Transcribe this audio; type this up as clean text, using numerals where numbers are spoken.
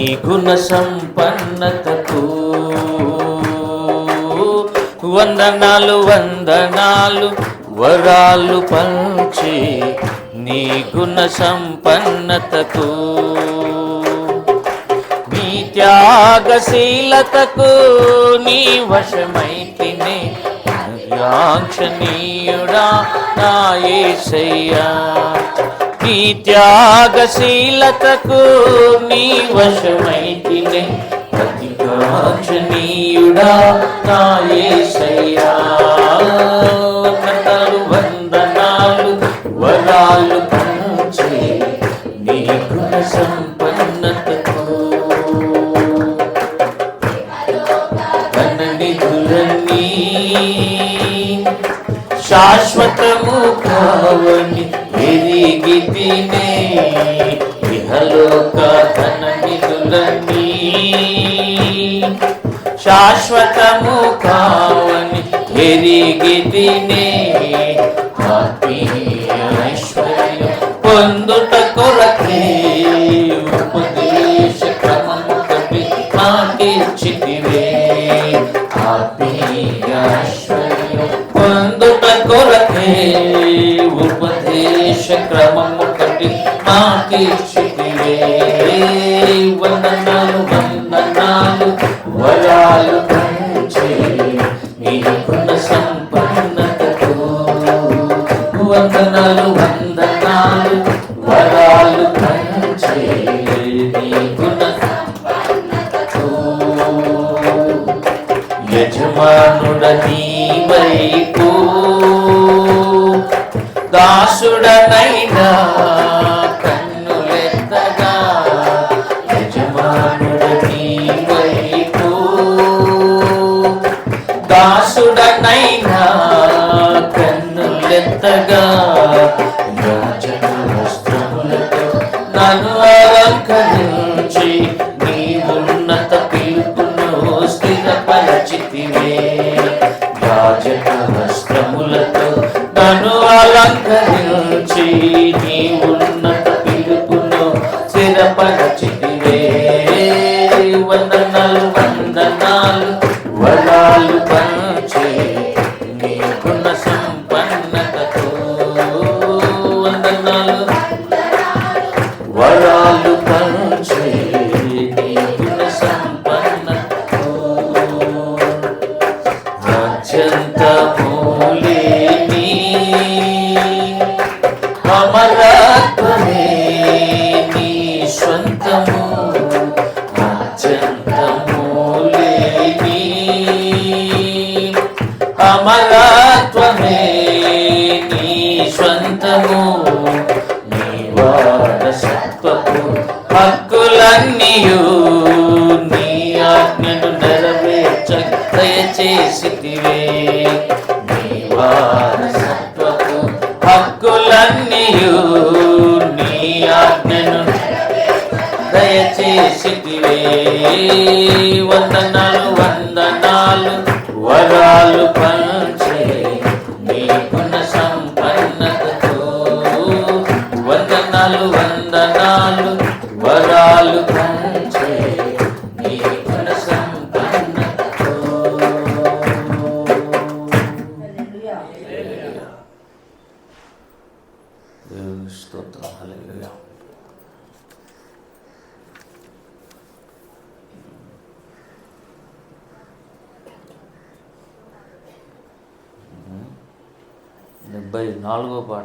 నీ గుణ సంపన్నతకు వందనాలు వందనాలు వరాలు పంచి నీ గుణ సంపన్నతకు నీ త్యాగశీలతకు నీ వశమైతినే లాంఛనీయుడా నా యేసయ్యా నీ త్యాగశీలతకు నీ వశమైతినే లాంఛనీయుడా నా యేసయ్యా వందనాలు వందనాలు వరాలు పంచే నీ గుణ సంపన్నతకు ధననిధులన్నీ శాశ్వతము కావని ఎరిగితినే ఇహలోక ధననిధులన్నీ శాశ్వతము కావని ఎరిగితినే ఆత్మీయ ఐశ్వర్యం పొందుట కొరకే ఉపదేశ క్రమము కవి నాకిచ్చితివే ఆత్మీయ ఐశ్వర్యం పొందుట కొరకే ఉపదేశ క్రమము కవి నాకిచ్చితివే వందనాలు వందనాలు వరాలు పంచే నీ గుణ సంపన్నతకు వందనాలు వందనాలు వరాలు పంచే నీ గుణ సంపన్నతకు యజమానుడ నీ వైపు దాసుడనైనా కన్నులెత్తగా యజమానుడ నీ వైపు దాసుడనైనా కన్నులెత్తగా యాజక వస్త్రములతో నన్ను అలంకరించి నీ ఉన్నత పిలుపును స్థిరపరచితివే యాజక వస్త్రములతో నన్ను అలంకరించి నీ ఉన్నత పిలుపును స్థిరపరచితివే వందనాలు వందనాలు వరాలు పంచే నీ గుణ సంపన్నతకు వందనాలు వరాలు పంచే నీ గుణ సంపన్నతకు అత్యంతమూలేని అమరత్వమే నీ స్వంతము అత్యంతమూలేని అమరత్వమే నీ స్వంతము నీ వారసత్వపు హక్కులన్నీయు నీ ఆజ్ఞను నెరవేర్చ దయచేసితివే నీ వారసత్వపు హక్కులన్నీయు నీ ఆజ్ఞను దయచేసితివే వందనాలు వందనాలు వరాలు పంచే నీ గుణ సంపన్నతకు వందనాలు వందనాలు వరాలు పంచే నీ గుణ సంపన్నతకు దేవుని స్తోత్రం హల్లెలూయా డెబ్బై 74వ పాట